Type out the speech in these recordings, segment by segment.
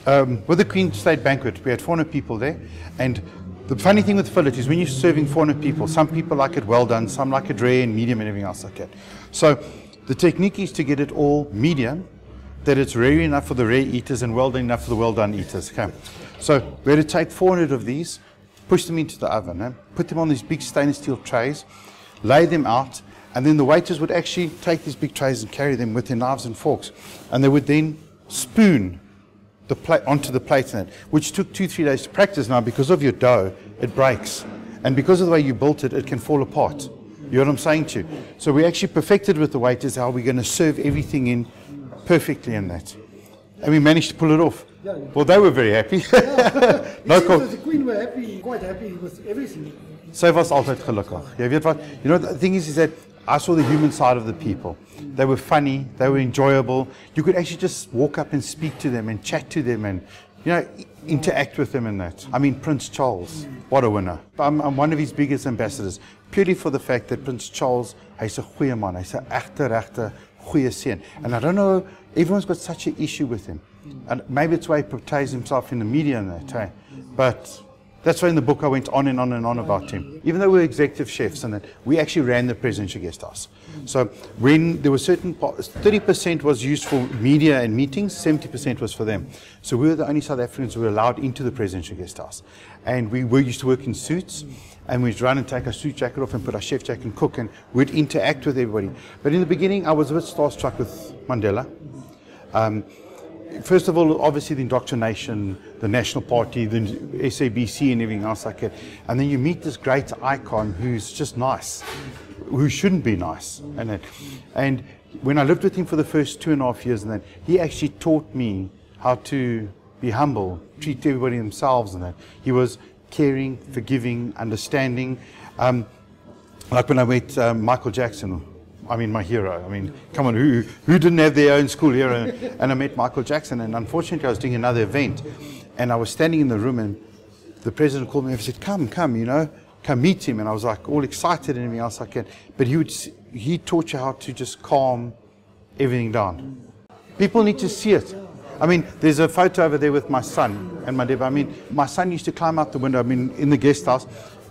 With the Queen State banquet, we had 400 people there, and the funny thing with fillet is when you're serving 400 people, some people like it well done, some like it rare and medium and everything else like that. So the technique is to get it all medium, that it's rare enough for the rare eaters and well done enough for the well done eaters. Okay. So we had to take 400 of these, push them into the oven, put them on these big stainless steel trays, lay them out, and then the waiters would actually take these big trays and carry them with their knives and forks, and they would then spoon the plate onto the plates in it, which took 2-3 days to practice. Now, because of your dough, it breaks, and because of the way you built it, it can fall apart. You know what I'm saying to you? So we actually perfected with the waiters how we're going to serve everything in perfectly in that, and we managed to pull it off. Yeah. Well, they were very happy. No, the Queen were happy, quite happy with everything. Sy was altyd gelukkig. Jy weet wat? You know, the thing is that I saw the human side of the people. They were funny, they were enjoyable. You could actually just walk up and speak to them and chat to them and, you know, interact with them in that. I mean, Prince Charles, what a winner. I'm one of his biggest ambassadors, purely for the fact that Prince Charles, hy's 'n goeie man, hy's 'n regte goeie seun. And I don't know, everyone's got such an issue with him. And maybe it's why he portrays himself in the media and that, hey? But that's why in the book I went on and on and on about him. Even though we were executive chefs and that, we actually ran the presidential guest house. So when there were certain parts, 30% was used for media and meetings, 70% was for them. So we were the only South Africans who were allowed into the presidential guest house. And we used to work in suits, and we'd run and take our suit jacket off and put our chef jacket and cook, and we'd interact with everybody. But in the beginning, I was a bit starstruck with Mandela. First of all, obviously the indoctrination, the National Party, the SABC and everything else like that. And then you meet this great icon who's just nice, who shouldn't be nice. And when I lived with him for the first 2.5 years, and then he actually taught me how to be humble, treat everybody themselves and that. He was caring, forgiving, understanding. Like when I met Michael Jackson, I mean, my hero. I mean, come on, who didn't have their own school hero? And I met Michael Jackson, and unfortunately I was doing another event, and I was standing in the room, and the president called me and said, come, you know, come meet him. And I was like all excited and everything else like that. But he taught you how to just calm everything down. People need to see it. I mean, there's a photo over there with my son and Madiba. I mean, my son used to climb out the window, I mean, in the guest house,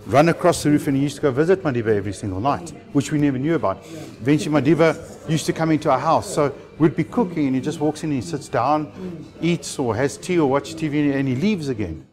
run across the roof, and he used to go visit Madiba every single night, which we never knew about. Eventually Madiba used to come into our house, so we'd be cooking and he just walks in and he sits down, eats or has tea or watches TV, and he leaves again.